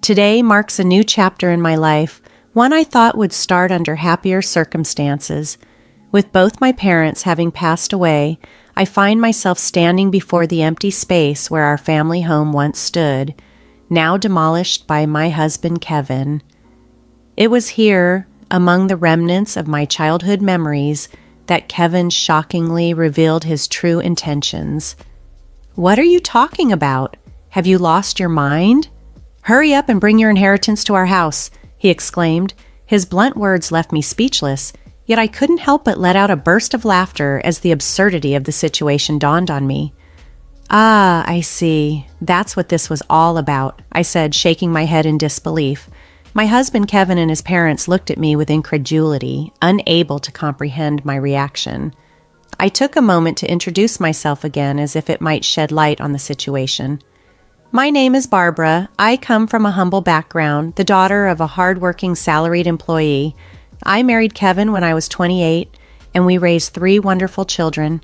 Today marks a new chapter in my life, one I thought would start under happier circumstances. With both my parents having passed away, I find myself standing before the empty space where our family home once stood, now demolished by my husband Kevin. It was here, among the remnants of my childhood memories, that Kevin shockingly revealed his true intentions. "What are you talking about? Have you lost your mind? Hurry up and bring your inheritance to our house," he exclaimed. His blunt words left me speechless, yet I couldn't help but let out a burst of laughter as the absurdity of the situation dawned on me. "Ah, I see. That's what this was all about," I said, shaking my head in disbelief. My husband Kevin and his parents looked at me with incredulity, unable to comprehend my reaction. I took a moment to introduce myself again as if it might shed light on the situation. "My name is Barbara. I come from a humble background, the daughter of a hard-working salaried employee. I married Kevin when I was 28, and we raised 3 wonderful children.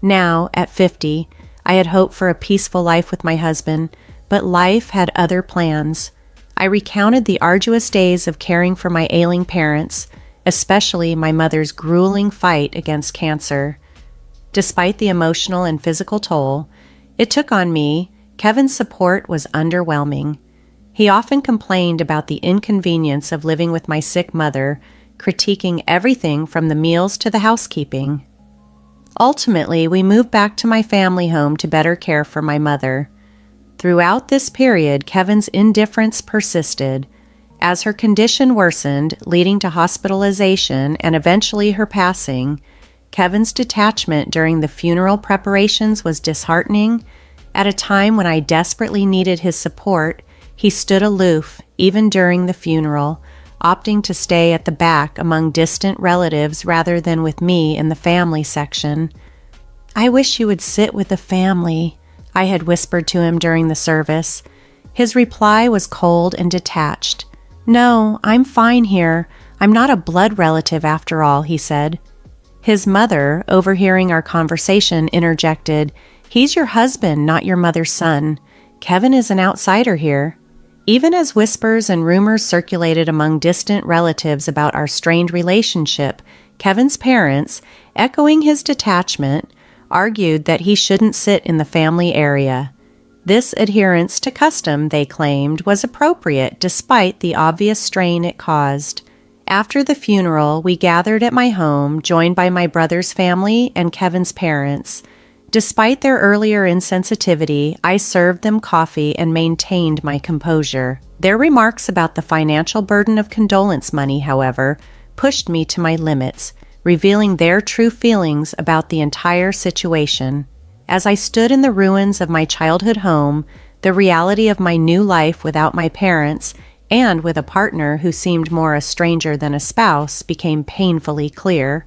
Now, at 50, I had hoped for a peaceful life with my husband, but life had other plans. I recounted the arduous days of caring for my ailing parents, especially my mother's grueling fight against cancer. Despite the emotional and physical toll it took on me, Kevin's support was underwhelming. He often complained about the inconvenience of living with my sick mother, critiquing everything from the meals to the housekeeping. Ultimately, we moved back to my family home to better care for my mother. Throughout this period, Kevin's indifference persisted. As her condition worsened, leading to hospitalization and eventually her passing, Kevin's detachment during the funeral preparations was disheartening. At a time when I desperately needed his support, he stood aloof, even during the funeral, opting to stay at the back among distant relatives rather than with me in the family section. "I wish you would sit with the family," I had whispered to him during the service. His reply was cold and detached. "No, I'm fine here. I'm not a blood relative after all," he said. His mother, overhearing our conversation, interjected, "He's your husband, not your mother's son. Kevin is an outsider here." Even as whispers and rumors circulated among distant relatives about our strained relationship, Kevin's parents, echoing his detachment, argued that he shouldn't sit in the family area. This adherence to custom, they claimed, was appropriate despite the obvious strain it caused. After the funeral, we gathered at my home, joined by my brother's family and Kevin's parents. Despite their earlier insensitivity, I served them coffee and maintained my composure. Their remarks about the financial burden of condolence money, however, pushed me to my limits, revealing their true feelings about the entire situation. As I stood in the ruins of my childhood home, the reality of my new life without my parents and with a partner who seemed more a stranger than a spouse became painfully clear.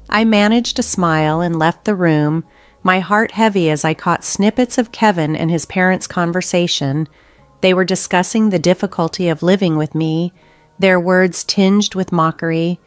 I managed a smile and left the room, my heart heavy as I caught snippets of Kevin and his parents' conversation. They were discussing the difficulty of living with me, their words tinged with mockery.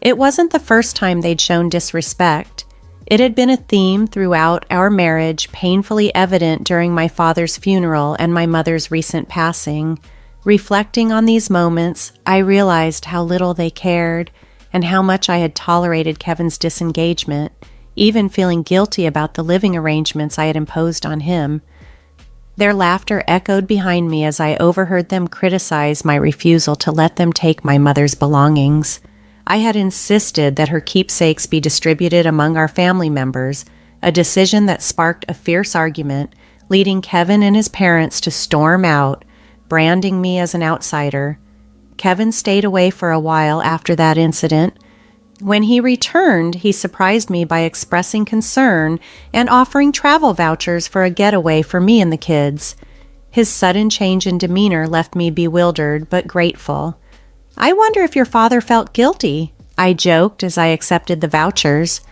It wasn't the first time they'd shown disrespect. It had been a theme throughout our marriage, painfully evident during my father's funeral and my mother's recent passing. Reflecting on these moments, I realized how little they cared and how much I had tolerated Kevin's disengagement, even feeling guilty about the living arrangements I had imposed on him. Their laughter echoed behind me as I overheard them criticize my refusal to let them take my mother's belongings. I had insisted that her keepsakes be distributed among our family members, a decision that sparked a fierce argument, leading Kevin and his parents to storm out, branding me as an outsider. Kevin stayed away for a while after that incident. When he returned, he surprised me by expressing concern and offering travel vouchers for a getaway for me and the kids. His sudden change in demeanor left me bewildered but grateful. "I wonder if your father felt guilty," I joked as I accepted the vouchers.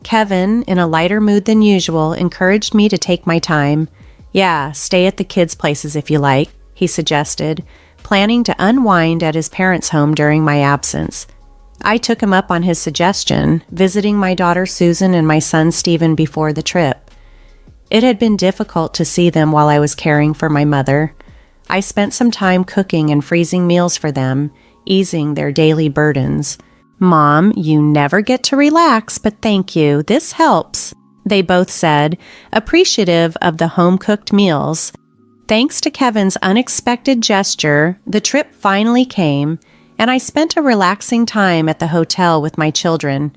Kevin, in a lighter mood than usual, encouraged me to take my time. "Yeah, stay at the kids' places if you like," he suggested, planning to unwind at his parents' home during my absence. I took him up on his suggestion, visiting my daughter Susan and my son Stephen before the trip. It had been difficult to see them while I was caring for my mother. I spent some time cooking and freezing meals for them, easing their daily burdens. "Mom, you never get to relax, but thank you. This helps," they both said, appreciative of the home-cooked meals. Thanks to Kevin's unexpected gesture, the trip finally came, and I spent a relaxing time at the hotel with my children.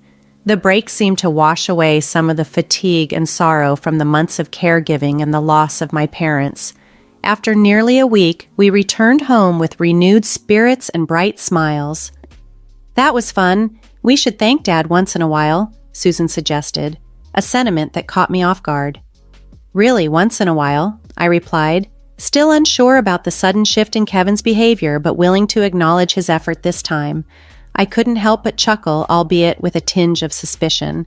The break seemed to wash away some of the fatigue and sorrow from the months of caregiving and the loss of my parents. After nearly a week, we returned home with renewed spirits and bright smiles. "That was fun. We should thank Dad once in a while," Susan suggested, a sentiment that caught me off guard. "Really, once in a while," I replied, still unsure about the sudden shift in Kevin's behavior, but willing to acknowledge his effort this time. I couldn't help but chuckle, albeit with a tinge of suspicion.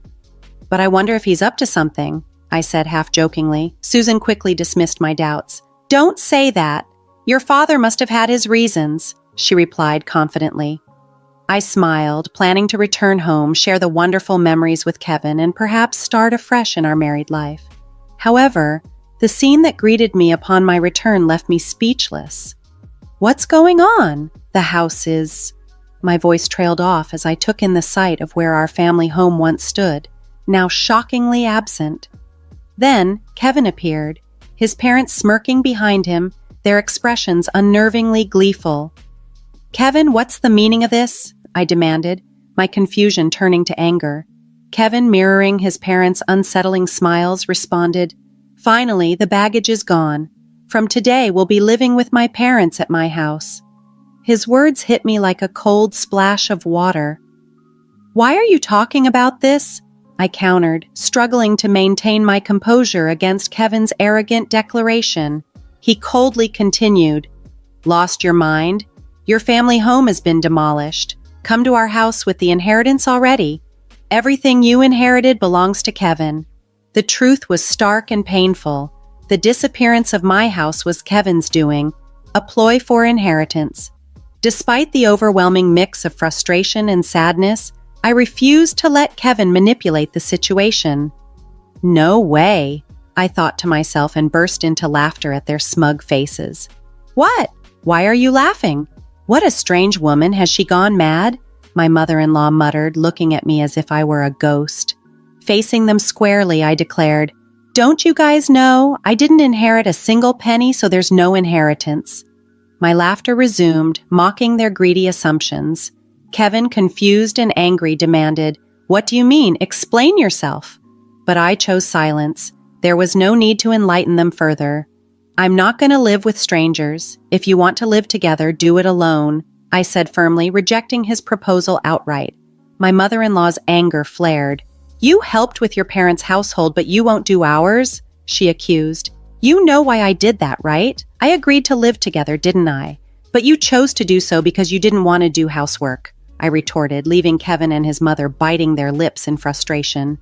"But I wonder if he's up to something," I said half-jokingly. Susan quickly dismissed my doubts. "Don't say that. Your father must have had his reasons," she replied confidently. I smiled, planning to return home, share the wonderful memories with Kevin, and perhaps start afresh in our married life. However, the scene that greeted me upon my return left me speechless. "What's going on? The house is—" My voice trailed off as I took in the sight of where our family home once stood, now shockingly absent. Then Kevin appeared, his parents smirking behind him, their expressions unnervingly gleeful. "Kevin, what's the meaning of this?" I demanded, my confusion turning to anger. Kevin, mirroring his parents' unsettling smiles, responded, "Finally, the baggage is gone. From today, we'll be living with my parents at my house." His words hit me like a cold splash of water. "Why are you talking about this?" I countered, struggling to maintain my composure against Kevin's arrogant declaration. He coldly continued, "Lost your mind? Your family home has been demolished. Come to our house with the inheritance already. Everything you inherited belongs to Kevin." The truth was stark and painful. The disappearance of my house was Kevin's doing, a ploy for inheritance. Despite the overwhelming mix of frustration and sadness, I refused to let Kevin manipulate the situation. "No way," I thought to myself and burst into laughter at their smug faces. "What? Why are you laughing? What a strange woman, has she gone mad?" my mother-in-law muttered, looking at me as if I were a ghost. Facing them squarely, I declared, "Don't you guys know? I didn't inherit a single penny, so there's no inheritance." My laughter resumed, mocking their greedy assumptions. Kevin, confused and angry, demanded, "What do you mean? Explain yourself." But I chose silence. There was no need to enlighten them further. "I'm not going to live with strangers. If you want to live together, do it alone," I said firmly, rejecting his proposal outright. My mother-in-law's anger flared. "You helped with your parents' household, but you won't do ours?" she accused. "You know why I did that, right? I agreed to live together, didn't I? But you chose to do so because you didn't want to do housework," I retorted, leaving Kevin and his mother biting their lips in frustration.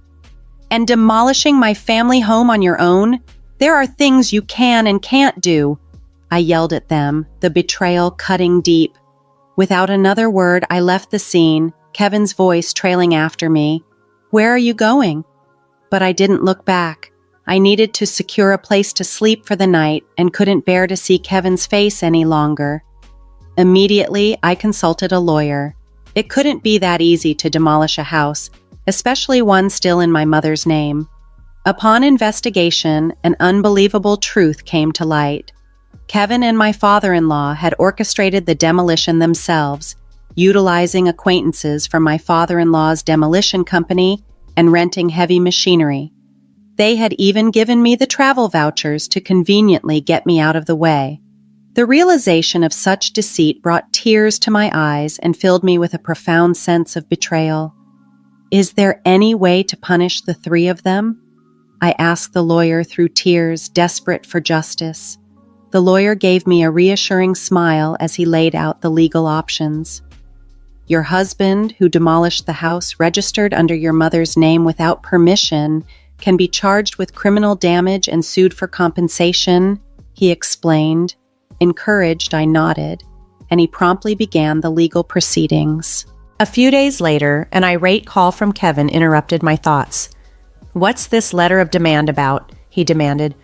"And demolishing my family home on your own? There are things you can and can't do," I yelled at them, the betrayal cutting deep. Without another word, I left the scene, Kevin's voice trailing after me. "Where are you going?" But I didn't look back. I needed to secure a place to sleep for the night and couldn't bear to see Kevin's face any longer. Immediately, I consulted a lawyer. It couldn't be that easy to demolish a house, especially one still in my mother's name. Upon investigation, an unbelievable truth came to light. Kevin and my father-in-law had orchestrated the demolition themselves, utilizing acquaintances from my father-in-law's demolition company and renting heavy machinery. They had even given me the travel vouchers to conveniently get me out of the way. The realization of such deceit brought tears to my eyes and filled me with a profound sense of betrayal. "Is there any way to punish the three of them?" I asked the lawyer through tears, desperate for justice. The lawyer gave me a reassuring smile as he laid out the legal options. "Your husband, who demolished the house registered under your mother's name without permission, can be charged with criminal damage and sued for compensation," he explained. Encouraged, I nodded, and he promptly began the legal proceedings. A few days later, an irate call from Kevin interrupted my thoughts. "What's this letter of demand about?" he demanded.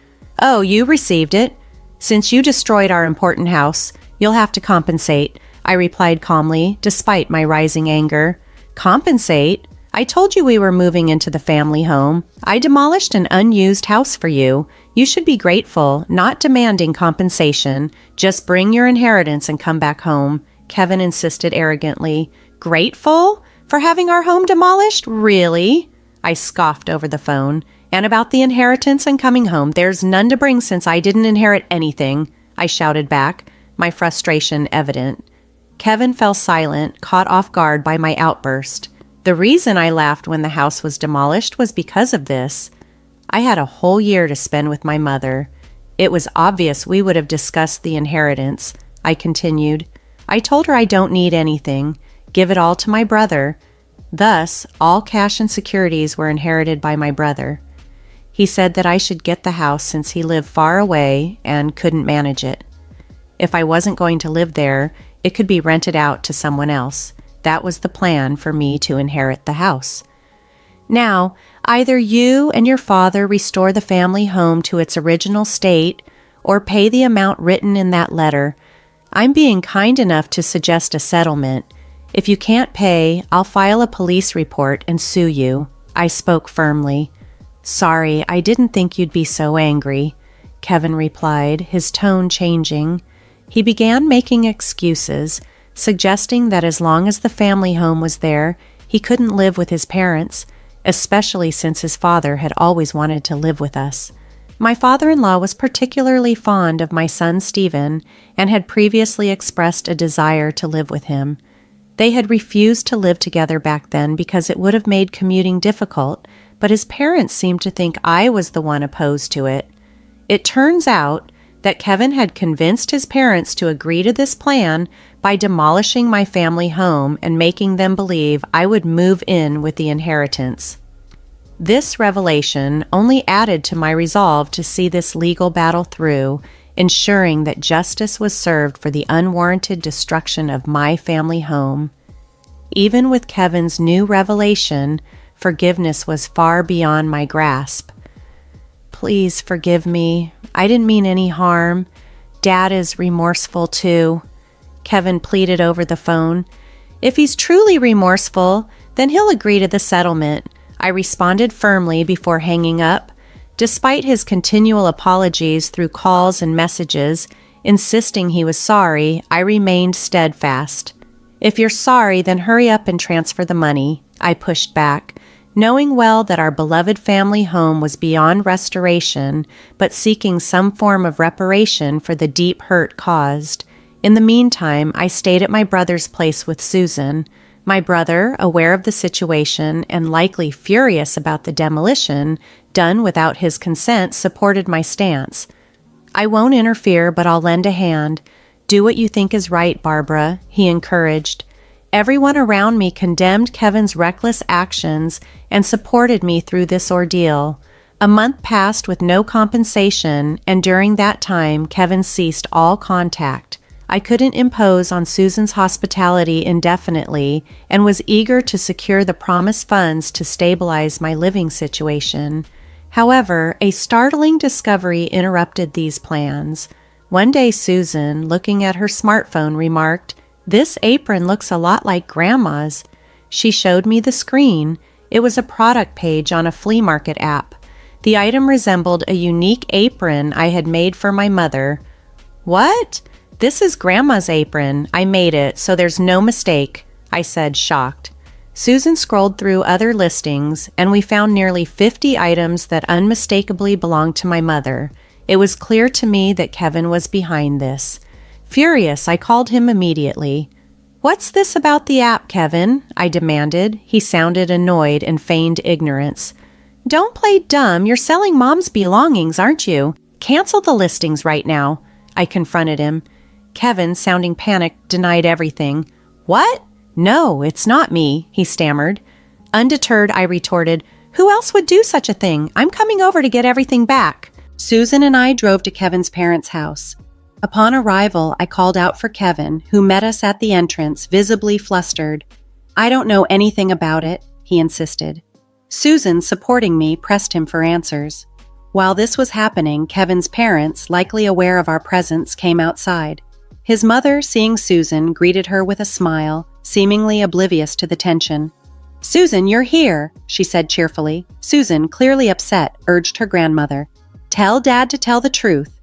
"Oh, you received it. Since you destroyed our important house, you'll have to compensate, I replied calmly, despite my rising anger. Compensate? I told you we were moving into the family home. I demolished an unused house for you. You should be grateful, not demanding compensation. Just bring your inheritance and come back home, Kevin insisted arrogantly. Grateful? For having our home demolished? Really? I scoffed over the phone. And about the inheritance and coming home, there's none to bring since I didn't inherit anything, I shouted back, my frustration evident. Kevin fell silent, caught off guard by my outburst. The reason I laughed when the house was demolished was because of this. I had a whole year to spend with my mother. It was obvious we would have discussed the inheritance, I continued. I told her I don't need anything. Give it all to my brother. Thus, all cash and securities were inherited by my brother. He said that I should get the house since he lived far away and couldn't manage it. If I wasn't going to live there, it could be rented out to someone else. That was the plan for me to inherit the house. Now, either you and your father restore the family home to its original state or pay the amount written in that letter. I'm being kind enough to suggest a settlement. If you can't pay, I'll file a police report and sue you. I spoke firmly. Sorry, I didn't think you'd be so angry, Kevin replied, his tone changing. He began making excuses, suggesting that as long as the family home was there, he couldn't live with his parents, especially since his father had always wanted to live with us. My father-in-law was particularly fond of my son Stephen and had previously expressed a desire to live with him. They had refused to live together back then because it would have made commuting difficult, but his parents seemed to think I was the one opposed to it. It turns out that Kevin had convinced his parents to agree to this plan by demolishing my family home and making them believe I would move in with the inheritance. This revelation only added to my resolve to see this legal battle through, ensuring that justice was served for the unwarranted destruction of my family home. Even with Kevin's new revelation, forgiveness was far beyond my grasp. Please forgive me. I didn't mean any harm. Dad is remorseful too, Kevin pleaded over the phone. If he's truly remorseful, then he'll agree to the settlement, I responded firmly before hanging up. Despite his continual apologies through calls and messages, insisting he was sorry, I remained steadfast. If you're sorry, then hurry up and transfer the money, I pushed back, knowing well that our beloved family home was beyond restoration, but seeking some form of reparation for the deep hurt caused. In the meantime, I stayed at my brother's place with Susan. My brother, aware of the situation and likely furious about the demolition, done without his consent, supported my stance. I won't interfere, but I'll lend a hand. Do what you think is right, Barbara, he encouraged. Everyone around me condemned Kevin's reckless actions and supported me through this ordeal. A month passed with no compensation, and during that time, Kevin ceased all contact. I couldn't impose on Susan's hospitality indefinitely and was eager to secure the promised funds to stabilize my living situation. However, a startling discovery interrupted these plans. One day Susan, looking at her smartphone, remarked, "This apron looks a lot like Grandma's." She showed me the screen. It was a product page on a flea market app. The item resembled a unique apron I had made for my mother. "What? This is Grandma's apron. I made it, so there's no mistake," I said, shocked. Susan scrolled through other listings, and we found nearly 50 items that unmistakably belonged to my mother. It was clear to me that Kevin was behind this. Furious, I called him immediately. "What's this about the app, Kevin?" I demanded. He sounded annoyed and feigned ignorance. "Don't play dumb. You're selling Mom's belongings, aren't you? Cancel the listings right now," I confronted him. Kevin, sounding panicked, denied everything. "What? No, it's not me," he stammered. Undeterred, I retorted, "Who else would do such a thing? I'm coming over to get everything back." Susan and I drove to Kevin's parents' house. Upon arrival, I called out for Kevin, who met us at the entrance, visibly flustered. "I don't know anything about it," he insisted. Susan, supporting me, pressed him for answers. While this was happening, Kevin's parents, likely aware of our presence, came outside. His mother, seeing Susan, greeted her with a smile, seemingly oblivious to the tension. "Susan, you're here," she said cheerfully. Susan, clearly upset, urged her grandmother. "Tell Dad to tell the truth."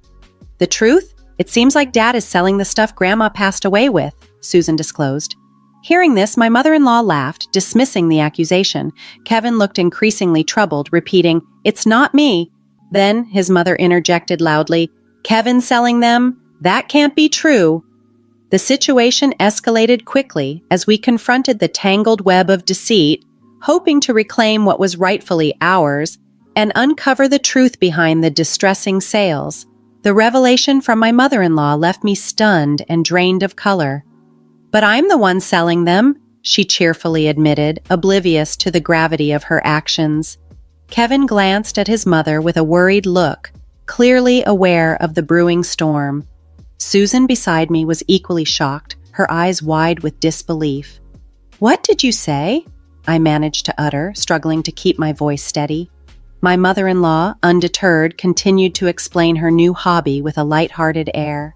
"The truth? It seems like Dad is selling the stuff Grandma passed away with," Susan disclosed. Hearing this, my mother-in-law laughed, dismissing the accusation. Kevin looked increasingly troubled, repeating, "It's not me." Then his mother interjected loudly, "Kevin selling them? That can't be true." The situation escalated quickly as we confronted the tangled web of deceit, hoping to reclaim what was rightfully ours and uncover the truth behind the distressing sales. The revelation from my mother-in-law left me stunned and drained of color. "But I'm the one selling them," she cheerfully admitted, oblivious to the gravity of her actions. Kevin glanced at his mother with a worried look, clearly aware of the brewing storm. Susan beside me was equally shocked, her eyes wide with disbelief. "What did you say?" I managed to utter, struggling to keep my voice steady. My mother-in-law, undeterred, continued to explain her new hobby with a light-hearted air.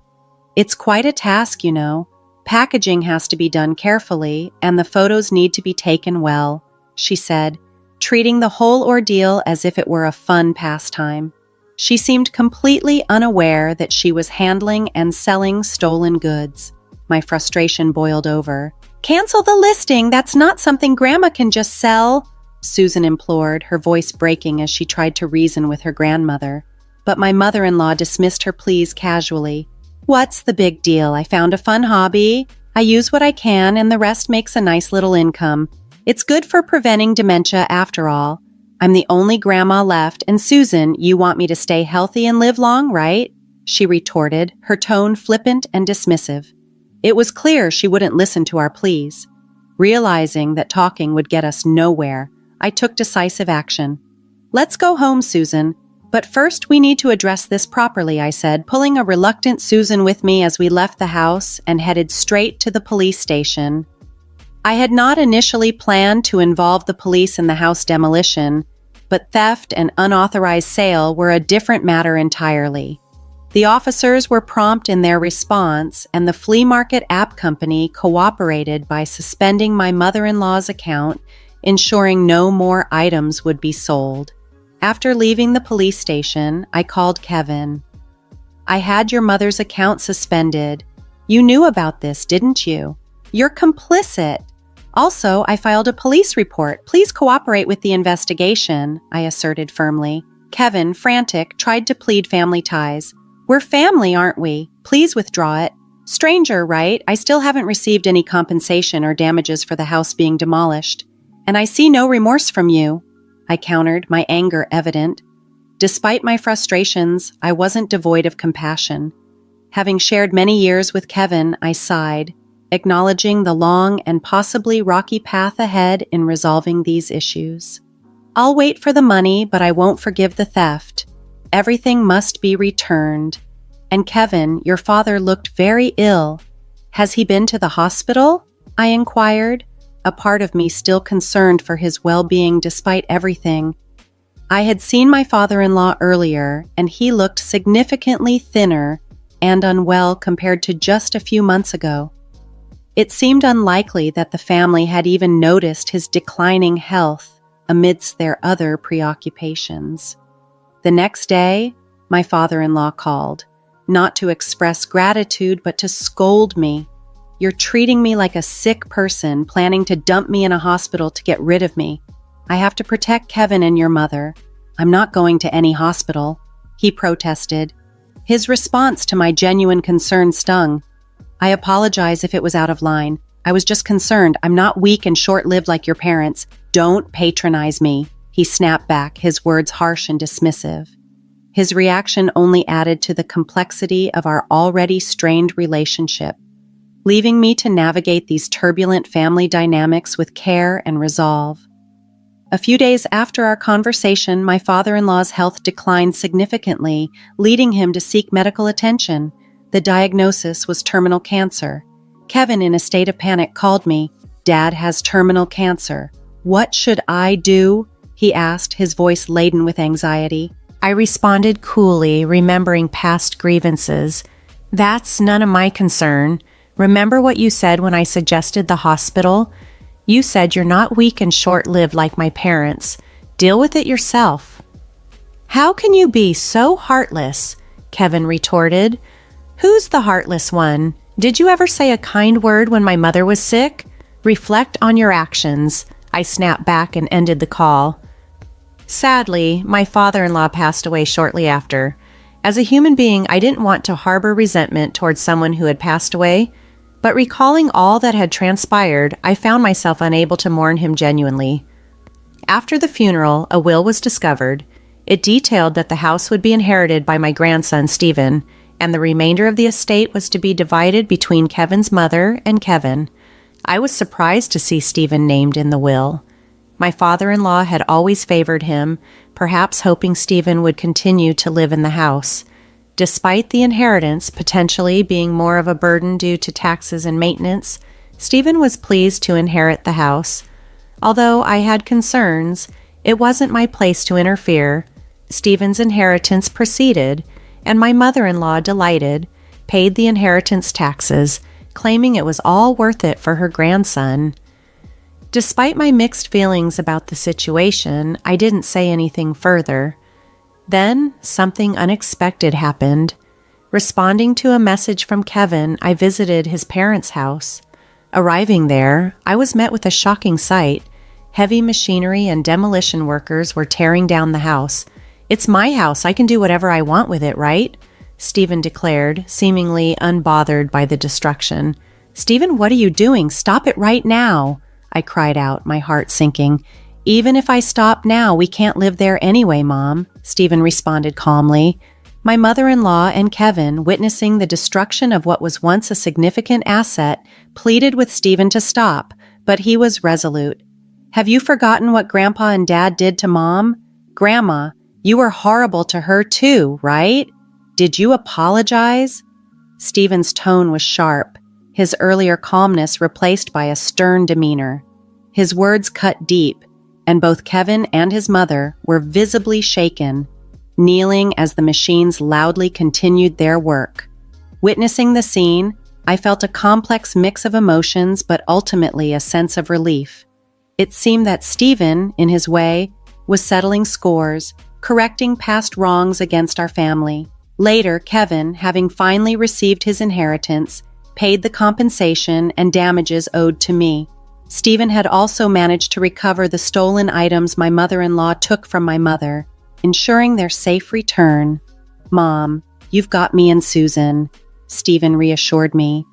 "It's quite a task, you know. Packaging has to be done carefully, and the photos need to be taken well," she said, treating the whole ordeal as if it were a fun pastime. She seemed completely unaware that she was handling and selling stolen goods. My frustration boiled over. "Cancel the listing! That's not something Grandma can just sell!" Susan implored, her voice breaking as she tried to reason with her grandmother. But my mother-in-law dismissed her pleas casually. "What's the big deal? I found a fun hobby. I use what I can, and the rest makes a nice little income. It's good for preventing dementia after all. I'm the only grandma left, and Susan, you want me to stay healthy and live long, right?" she retorted, her tone flippant and dismissive. It was clear she wouldn't listen to our pleas. Realizing that talking would get us nowhere, I took decisive action. "Let's go home, Susan. But first we need to address this properly," I said, pulling a reluctant Susan with me as we left the house and headed straight to the police station. I had not initially planned to involve the police in the house demolition, but theft and unauthorized sale were a different matter entirely. The officers were prompt in their response, and the flea market app company cooperated by suspending my mother-in-law's account, ensuring no more items would be sold. After leaving the police station, I called Kevin. "I had your mother's account suspended. You knew about this, didn't you? You're complicit. Also, I filed a police report. Please cooperate with the investigation," I asserted firmly. Kevin, frantic, tried to plead family ties. "We're family, aren't we? Please withdraw it." "Stranger, right? I still haven't received any compensation or damages for the house being demolished. And I see no remorse from you," I countered, my anger evident. Despite my frustrations, I wasn't devoid of compassion. Having shared many years with Kevin, I sighed, acknowledging the long and possibly rocky path ahead in resolving these issues. "I'll wait for the money, but I won't forgive the theft. Everything must be returned. And Kevin, your father looked very ill. Has he been to the hospital?" I inquired, a part of me still concerned for his well-being despite everything. I had seen my father-in-law earlier, and he looked significantly thinner and unwell compared to just a few months ago. It seemed unlikely that the family had even noticed his declining health amidst their other preoccupations. The next day, my father-in-law called, not to express gratitude but to scold me. "You're treating me like a sick person, planning to dump me in a hospital to get rid of me. I have to protect Kevin and your mother. I'm not going to any hospital," he protested. His response to my genuine concern stung. "I apologize if it was out of line. I was just concerned. I'm not weak and short-lived like your parents. Don't patronize me," he snapped back, his words harsh and dismissive. His reaction only added to the complexity of our already strained relationship, leaving me to navigate these turbulent family dynamics with care and resolve. A few days after our conversation, my father-in-law's health declined significantly, leading him to seek medical attention. The diagnosis was terminal cancer. Kevin, in a state of panic, called me. "Dad has terminal cancer. What should I do?" he asked, his voice laden with anxiety. I responded coolly, remembering past grievances. That's none of my concern. Remember what you said when I suggested the hospital? You said you're not weak and short-lived like my parents. Deal with it yourself. How can you be so heartless? Kevin retorted. Who's the heartless one? Did you ever say a kind word when my mother was sick? Reflect on your actions. I snapped back and ended the call. Sadly, my father-in-law passed away shortly after. As a human being, I didn't want to harbor resentment towards someone who had passed away, but recalling all that had transpired, I found myself unable to mourn him genuinely. After the funeral, a will was discovered. It detailed that the house would be inherited by my grandson, Stephen, and the remainder of the estate was to be divided between Kevin's mother and Kevin. I was surprised to see Stephen named in the will. My father-in-law had always favored him, perhaps hoping Stephen would continue to live in the house. Despite the inheritance potentially being more of a burden due to taxes and maintenance, Stephen was pleased to inherit the house. Although I had concerns, it wasn't my place to interfere. Stephen's inheritance proceeded, and my mother-in-law, delighted, paid the inheritance taxes, claiming it was all worth it for her grandson. Despite my mixed feelings about the situation, I didn't say anything further. Then, something unexpected happened. Responding to a message from Kevin, I visited his parents' house. Arriving there, I was met with a shocking sight. Heavy machinery and demolition workers were tearing down the house. It's my house. I can do whatever I want with it, right? Stephen declared, seemingly unbothered by the destruction. Stephen, what are you doing? Stop it right now, I cried out, my heart sinking. Even if I stop now, we can't live there anyway, Mom, Stephen responded calmly. My mother-in-law and Kevin, witnessing the destruction of what was once a significant asset, pleaded with Stephen to stop, but he was resolute. Have you forgotten what Grandpa and Dad did to Mom? Grandma, you were horrible to her too, right? Did you apologize? Stephen's tone was sharp, his earlier calmness replaced by a stern demeanor. His words cut deep, and both Kevin and his mother were visibly shaken, kneeling as the machines loudly continued their work. Witnessing the scene, I felt a complex mix of emotions, but ultimately a sense of relief. It seemed that Stephen, in his way, was settling scores, correcting past wrongs against our family. Later, Kevin, having finally received his inheritance, paid the compensation and damages owed to me. Stephen had also managed to recover the stolen items my mother-in-law took from my mother, ensuring their safe return. Mom, you've got me and Susan, Stephen reassured me.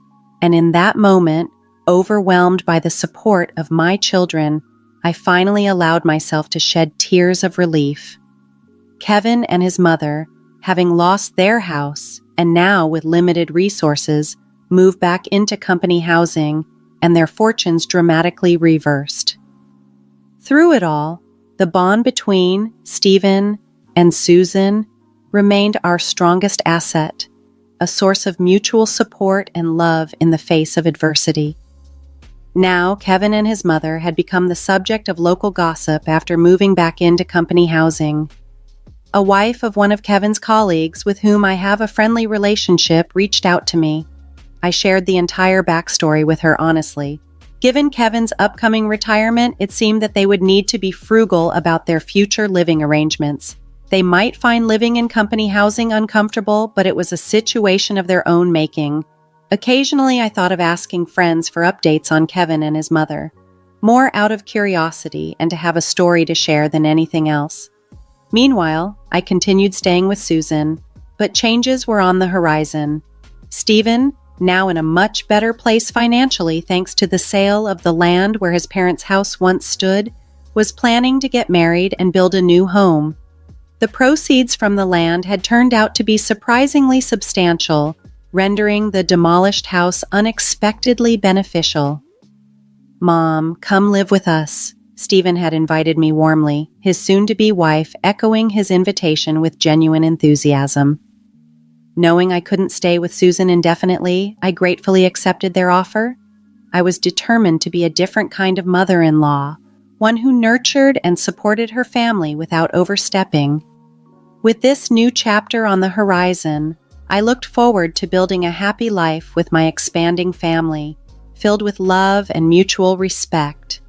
And in that moment, overwhelmed by the support of my children, I finally allowed myself to shed tears of relief. Kevin and his mother, having lost their house and now with limited resources, moved back into company housing, and their fortunes dramatically reversed. Through it all, the bond between Stephen and Susan remained our strongest asset, a source of mutual support and love in the face of adversity. Now, Kevin and his mother had become the subject of local gossip after moving back into company housing. A wife of one of Kevin's colleagues, with whom I have a friendly relationship, reached out to me. I shared the entire backstory with her honestly. Given Kevin's upcoming retirement, it seemed that they would need to be frugal about their future living arrangements. They might find living in company housing uncomfortable, but it was a situation of their own making. Occasionally, I thought of asking friends for updates on Kevin and his mother, more out of curiosity and to have a story to share than anything else. Meanwhile, I continued staying with Susan, but changes were on the horizon. Stephen, now in a much better place financially thanks to the sale of the land where his parents' house once stood, was planning to get married and build a new home. The proceeds from the land had turned out to be surprisingly substantial, rendering the demolished house unexpectedly beneficial. Mom, come live with us. Stephen had invited me warmly, his soon-to-be wife echoing his invitation with genuine enthusiasm. Knowing I couldn't stay with Susan indefinitely, I gratefully accepted their offer. I was determined to be a different kind of mother-in-law, one who nurtured and supported her family without overstepping. With this new chapter on the horizon, I looked forward to building a happy life with my expanding family, filled with love and mutual respect.